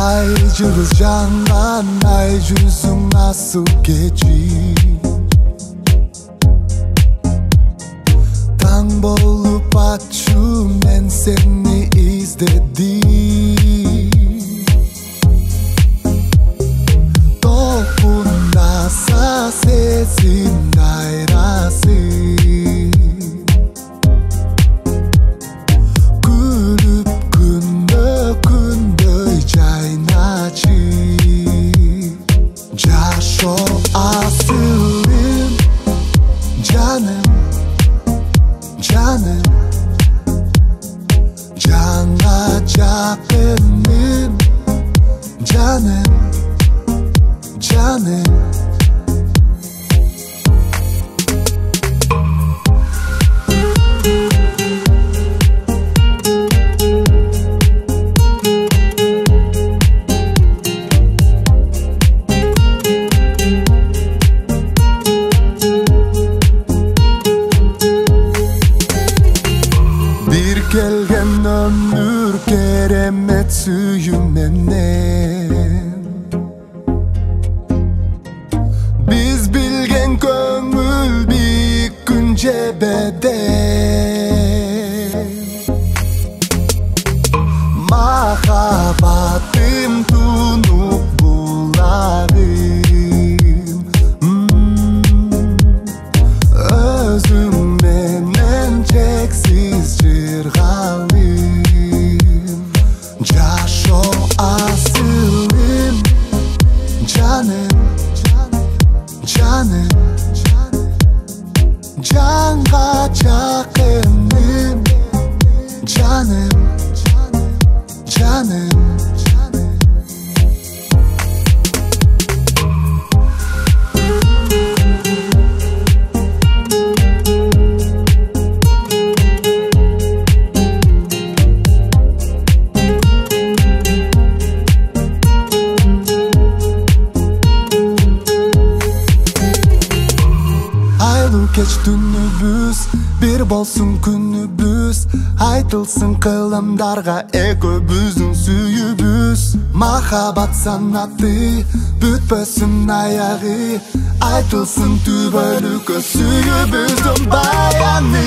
Ай жұлдыз жанған, ай жүзің асыл кечи. Таң болып атшы, мен сені іздедім. Толқындаса сезім дайрасы, күліп күнді жайначы. Жашо асылым, жаным, жаным, жаңа жақыным, жаным, жаным. Келген ömür керемет сүйүүменен, биз билген көңүл бийик күн жебеден. Махаббатым тунуп булагым, өзүң менен чексиз Жашо асылым, жаным, жаным, жанға жақыным, жаным, жаным. Кеч түнүбүз, бир болсун күнүбүз, айтылсын кылымдарга экөөбүздүн сүйүүбүз. Махаббат санаты бүтпөсүн аягы, айтылсын түбөлүккө сүйүүбүздүн баяны.